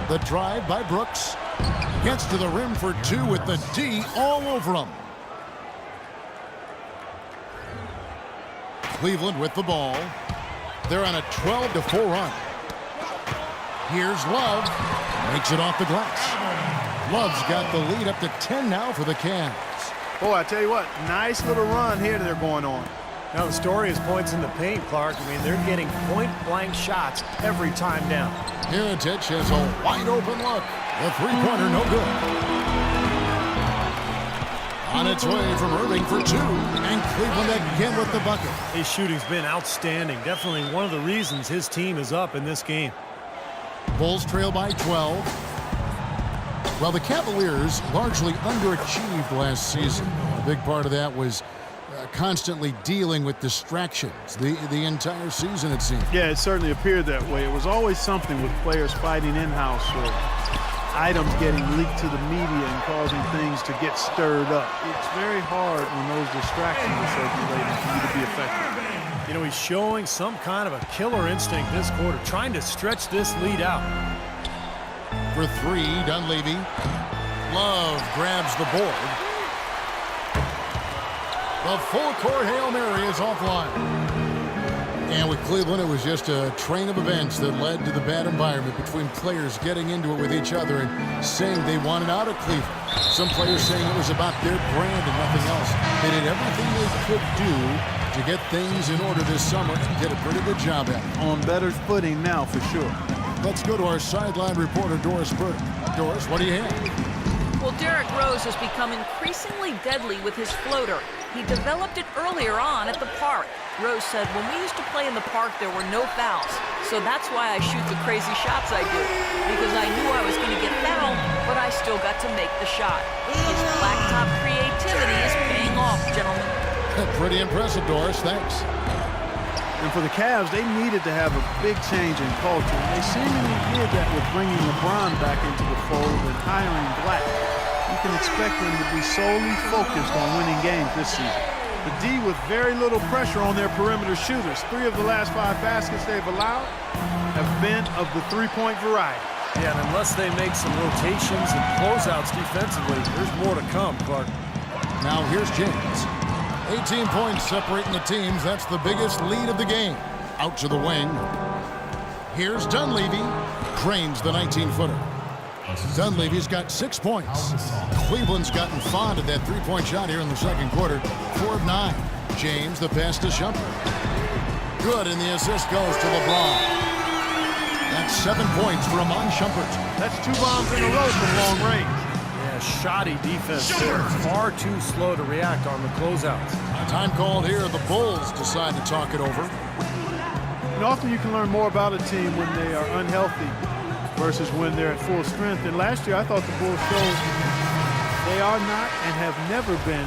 The drive by Brooks. Gets to the rim for two with the D all over him. Cleveland with the ball. They're on a 12-4 run. Here's Love. Makes it off the glass. Love's got the lead up to 10 now for the Cavs. Boy, I tell you what, nice little run here they're going on. Now the story is points in the paint, Clark. I mean, they're getting point-blank shots every time down. Mirotic has a wide-open look. The three-pointer no good. On its way from Irving for two, and Cleveland again with the bucket. His shooting's been outstanding. Definitely one of the reasons his team is up in this game. Bulls trail by 12. Well, the Cavaliers largely underachieved last season. A big part of that was constantly dealing with distractions the entire season, it seemed. Yeah, it certainly appeared that way. It was always something with players fighting in-house or items getting leaked to the media and causing things to get stirred up. It's very hard when those distractions are circulating for you to be effective. You know, he's showing some kind of a killer instinct this quarter, trying to stretch this lead out. For three, Dunleavy. Love grabs the board. The full-court Hail Mary is offline. And with Cleveland, it was just a train of events that led to the bad environment between players getting into it with each other and saying they wanted out of Cleveland. Some players saying it was about their brand and nothing else. They did everything they could do to get things in order this summer and did a pretty good job at it. On better footing now, for sure. Let's go to our sideline reporter, Doris Burke. Doris, what do you have? Well, Derrick Rose has become increasingly deadly with his floater. He developed it earlier on at the park. Rose said, when we used to play in the park, there were no fouls. So that's why I shoot the crazy shots I do. Because I knew I was going to get fouled, but I still got to make the shot. His blacktop creativity is paying off, gentlemen. Pretty impressive, Doris. Thanks. And for the Cavs, they needed to have a big change in culture. And they seemingly did that with bringing LeBron back into the fold and hiring Black. You can expect them to be solely focused on winning games this season. The D with very little pressure on their perimeter shooters. 3 of the last 5 baskets they've allowed have been of the three-point variety. Yeah, and unless they make some rotations and closeouts defensively, there's more to come, Clark. Now here's James. 18 points separating the teams. That's the biggest lead of the game. Out to the wing. Here's Dunleavy. Cranes the 19-footer. Dunleavy's got 6 points. Cleveland's gotten fond of that three-point shot here in the second quarter. 4 of 9. James, the pass to Shumpert. Good, and the assist goes to LeBron. That's 7 points for Iman Shumpert. That's 2 bombs in a row from long range. Yeah, shoddy defense there. Far too slow to react on the closeouts. Time called here. The Bulls decide to talk it over. And often you can learn more about a team when they are unhealthy versus when they're at full strength. And last year, I thought the Bulls showed they are not and have never been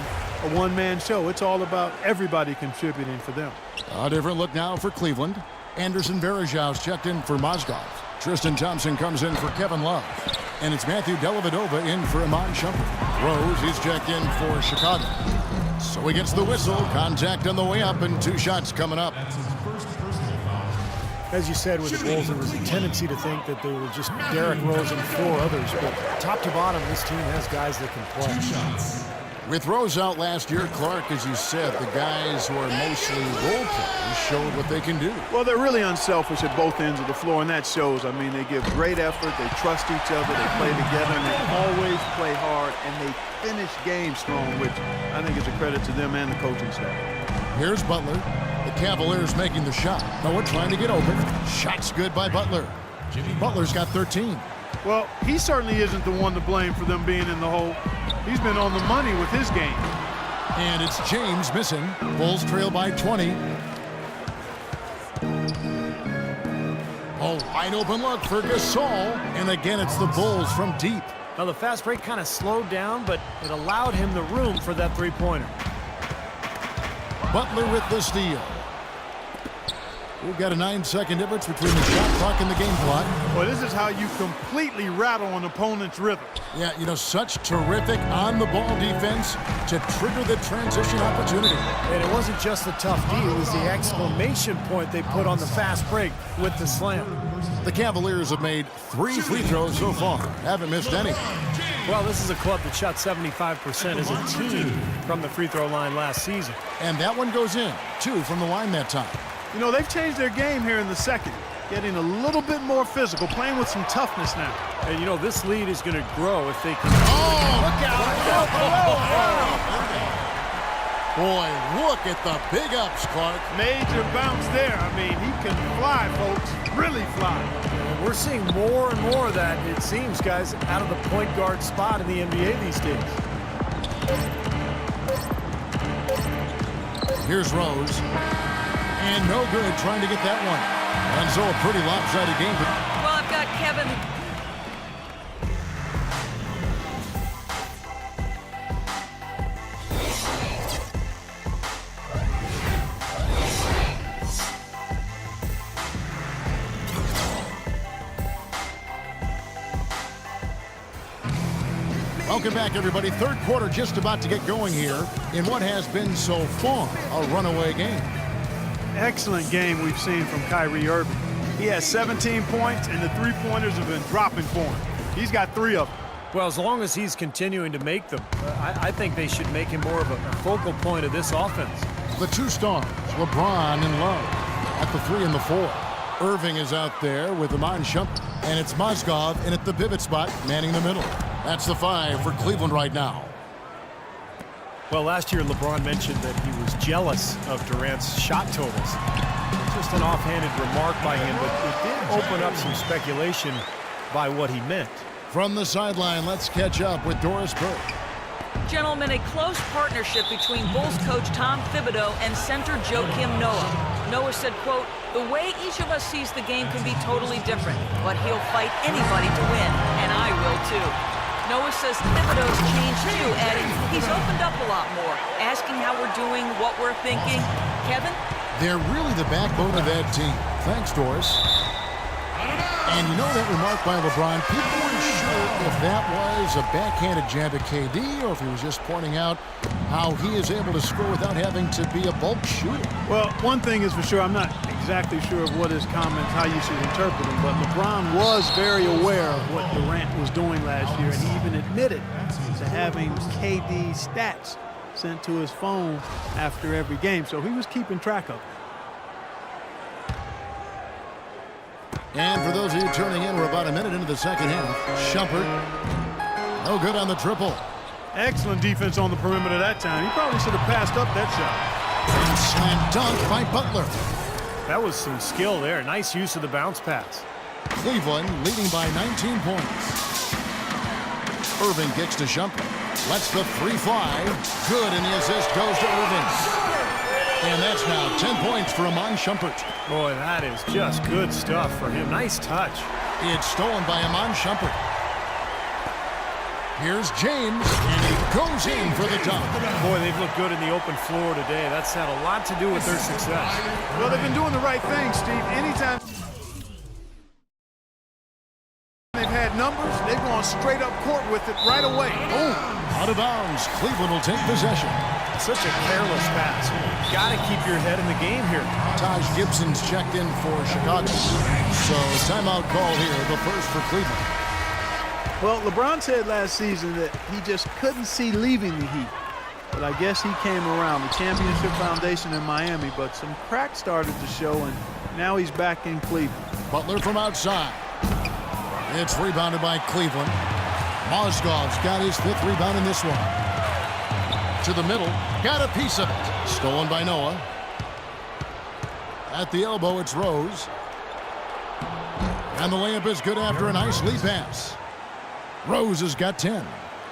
a one-man show. It's all about everybody contributing for them. A different look now for Cleveland. Anderson Varejão's checked in for Mozgov. Tristan Thompson comes in for Kevin Love. And it's Matthew Dellavedova in for Iman Shumpert. Rose, he's checked in for Chicago. So he gets the whistle. Contact on the way up and 2 shots coming up. As you said with the Bulls, there was a tendency to think that they were just Derrick Rose and 4 others. But top to bottom, this team has guys that can play. 2 shots. With Rose out last year, Clark, as you said, the guys who are mostly role players showed what they can do. Well, they're really unselfish at both ends of the floor, and that shows. I mean, they give great effort, they trust each other, they play together, and they always play hard, and they finish games strong, which I think is a credit to them and the coaching staff. Here's Butler. The Cavaliers making the shot. Noah trying to get open. Shot's good by Butler. Butler's got 13. Well, he certainly isn't the one to blame for them being in the hole. He's been on the money with his game. And it's James missing. Bulls trail by 20. A wide open look for Gasol. And again, it's the Bulls from deep. Now, the fast break kind of slowed down, but it allowed him the room for that three-pointer. Butler with the steal. We've got a 9-second difference between the shot clock and the game clock. Well, this is how you completely rattle an opponent's rhythm. Yeah, you know, such terrific on-the-ball defense to trigger the transition opportunity. And it wasn't just the tough D, it was the exclamation point they put on the fast break with the slam. The Cavaliers have made 3 free throws so far. Haven't missed any. Well, this is a club that shot 75% as a team from the free throw line last season. And that one goes in. 2 from the line that time. You know, they've changed their game here in the second, getting a little bit more physical, playing with some toughness now. And, you know, this lead is going to grow if they can... Oh! Look out! Boy, look at the big ups, Clark. Major bounce there. I mean, he can fly, folks. Really fly. And we're seeing more and more of that, it seems, guys, out of the point guard spot in the NBA these days. Here's Rose. And no good trying to get that one. And so a pretty lopsided game. Well, I've got Kevin. Welcome back, everybody. Third quarter just about to get going here in what has been so far a runaway game. Excellent game we've seen from Kyrie Irving. He has 17 points, and the three-pointers have been dropping for him. He's got 3 of them. Well, as long as he's continuing to make them, I think they should make him more of a focal point of this offense. The 2 stars, LeBron and Love, at the 3 and the 4. Irving is out there with Iman Shumpert, and it's Mozgov in at the pivot spot, manning the middle. That's the 5 for Cleveland right now. Well, last year LeBron mentioned that he was jealous of Durant's shot totals. Just an offhanded remark by him, but it did open up some speculation by what he meant. From the sideline, let's catch up with Doris Burke. Gentlemen, a close partnership between Bulls coach Tom Thibodeau and center Joakim Noah. Noah said, quote, "The way each of us sees the game can be totally different, but he'll fight anybody to win, and I will too." Noah says Thibodeau's changed too, adding he's opened up a lot more, asking how we're doing, what we're thinking. Kevin? They're really the backbone of that team. Thanks, Doris. And you know that remark by LeBron, people weren't sure if that was a backhanded jab at KD or if he was just pointing out how he is able to score without having to be a bulk shooter. Well, one thing is for sure, I'm not exactly sure of what his comments, how you should interpret them, but LeBron was very aware of what Durant was doing last year, and he even admitted to having KD stats sent to his phone after every game, so he was keeping track of it. And for those of you turning in, we're about a minute into the second half. Shumpert, no good on the triple. Excellent defense on the perimeter that time. He probably should have passed up that shot. And slam dunk by Butler. That was some skill there. Nice use of the bounce pass. Cleveland leading by 19 points. Irving kicks to Shumpert. Lets the 3 fly. Good, and the assist goes to Irving. And that's now 10 points for Iman Shumpert. Boy, that is just good stuff for him. Nice touch. It's stolen by Iman Shumpert. Here's James, and he goes in for the dunk. Boy, they've looked good in the open floor today. That's had a lot to do with their success. Well, they've been doing the right thing, Steve. Anytime they've had numbers, they've gone straight up court with it right away. Oh, out of bounds. Cleveland will take possession. Such a careless pass. You've got to keep your head in the game here. Taj Gibson's checked in for Chicago. So timeout call here, the first for Cleveland. Well, LeBron said last season that he just couldn't see leaving the Heat. But I guess he came around. The championship foundation in Miami, but some cracks started to show, and now he's back in Cleveland. Butler from outside. It's rebounded by Cleveland. Mozgov's got his 5th rebound in this one. To the middle, got a piece of it. Stolen by Noah. At the elbow, it's Rose. And the layup is good after a nice lead pass. Rose has got 10.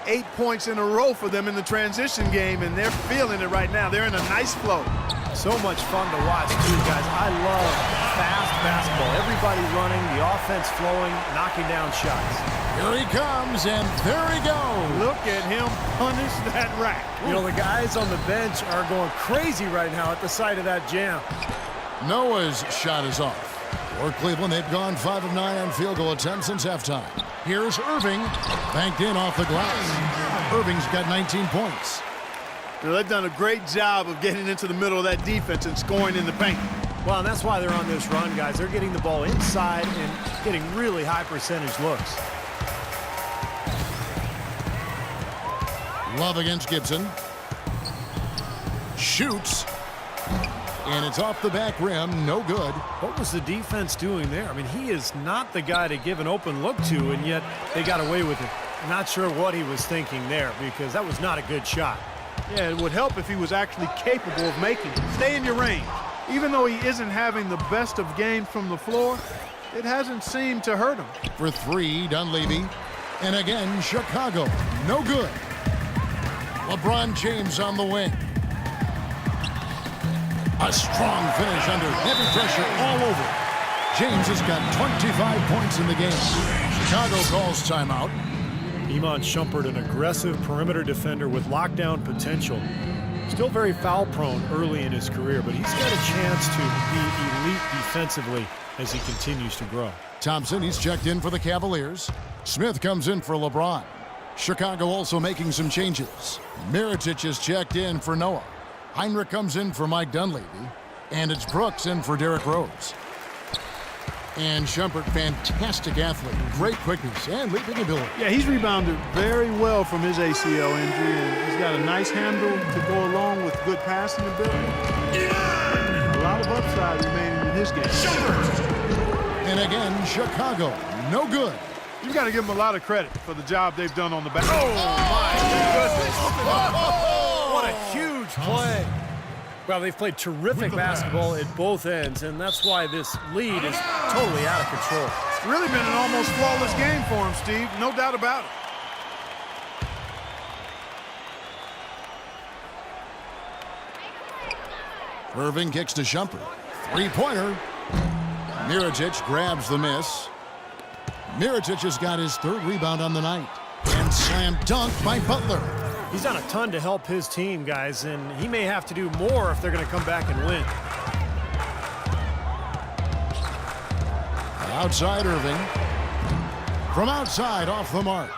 8 points in a row for them in the transition game, and they're feeling it right now. They're in a nice flow. So much fun to watch, too, guys. I love fast basketball. Everybody running, the offense flowing, knocking down shots. Here he comes, and there he goes. Look at him punish that rack. You know, the guys on the bench are going crazy right now at the sight of that jam. Noah's shot is off. For Cleveland, they've gone 5 of 9 on field goal attempts since halftime. Here's Irving, banked in off the glass. Irving's got 19 points. You know, they've done a great job of getting into the middle of that defense and scoring in the paint. Well, and that's why they're on this run, guys. They're getting the ball inside and getting really high percentage looks. Love against Gibson. Shoots. And it's off the back rim. No good. What was the defense doing there? I mean, he is not the guy to give an open look to, and yet they got away with it. Not sure what he was thinking there, because that was not a good shot. Yeah, it would help if he was actually capable of making it. Stay in your range. Even though he isn't having the best of games from the floor, it hasn't seemed to hurt him. For 3, Dunleavy. And again, Chicago. No good. LeBron James on the wing. A strong finish under heavy pressure all over. James has got 25 points in the game. Chicago calls timeout. Iman Shumpert, an aggressive perimeter defender with lockdown potential. Still very foul prone early in his career, but he's got a chance to be elite defensively as he continues to grow. Thompson, he's checked in for the Cavaliers. Smith comes in for LeBron. Chicago also making some changes. Mirotic is checked in for Noah. Heinrich comes in for Mike Dunleavy. And it's Brooks in for Derrick Rose. And Shumpert, fantastic athlete. Great quickness and leaping ability. Yeah, he's rebounded very well from his ACL injury, and he's got a nice handle to go along with good passing ability. A lot of upside remaining in his game. And again, Chicago, no good. You've got to give them a lot of credit for the job they've done on the back. Oh, my goodness. What a huge play. Well, they've played terrific basketball at both ends, and that's why this lead is totally out of control. It's really been an almost flawless game for him, Steve. No doubt about it. Irving kicks to Shumpert. Three-pointer. Mirotic grabs the miss. Mirotic has got his 3rd rebound on the night. And slam dunk by Butler. He's done a ton to help his team, guys, and he may have to do more if they're going to come back and win. Outside Irving. From outside, off the mark.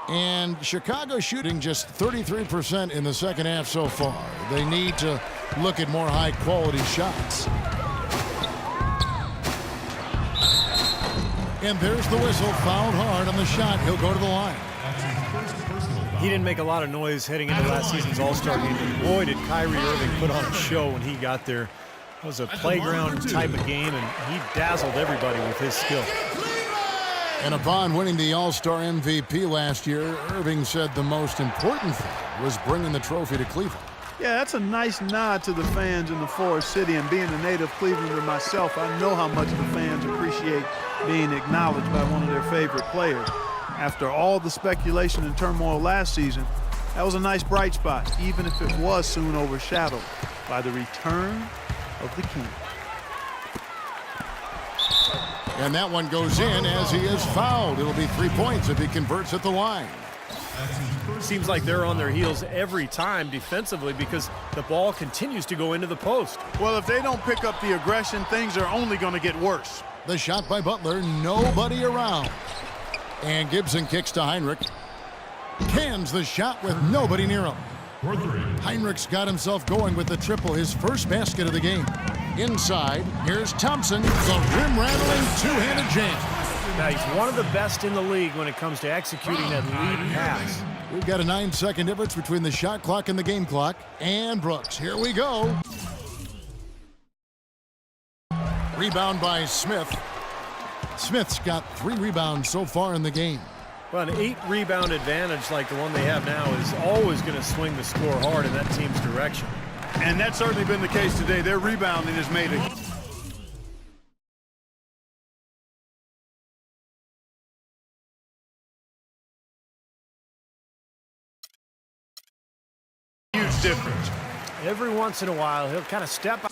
And Chicago shooting just 33% in the second half so far. They need to look at more high-quality shots. And there's the whistle. Fouled hard on the shot. He'll go to the line. He didn't make a lot of noise heading into last season's All-Star game, but boy, did Kyrie Irving put on a show when he got there. It was a playground type of game, and he dazzled everybody with his skill. And upon winning the All-Star MVP last year, Irving said the most important thing was bringing the trophy to Cleveland. Yeah, that's a nice nod to the fans in the Forest City, and being a native Clevelander myself, I know how much the fans appreciate being acknowledged by one of their favorite players. After all the speculation and turmoil last season, that was a nice bright spot, even if it was soon overshadowed by the return of the king. And that one goes in as he is fouled. It'll be 3 points if he converts at the line. Seems like they're on their heels every time defensively because the ball continues to go into the post. Well, if they don't pick up the aggression, things are only going to get worse. The shot by Butler, nobody around. And Gibson kicks to Heinrich. Cans the shot with nobody near him. Heinrich's got himself going with the triple, his first basket of the game. Inside, here's Thompson, the rim-rattling two-handed jam. Now, he's one of the best in the league when it comes to executing that lead pass. We've got a 9-second difference between the shot clock and the game clock. And Brooks, here we go. Rebound by Smith. Smith's got 3 rebounds so far in the game. Well, an 8-rebound advantage like the one they have now is always going to swing the score hard in that team's direction. And that's certainly been the case today. Their rebounding has made a huge difference. Every once in a while, he'll kind of step up.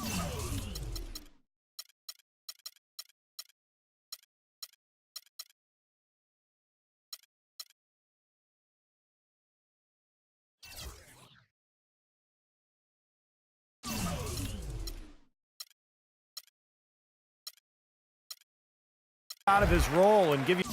out of his role and give you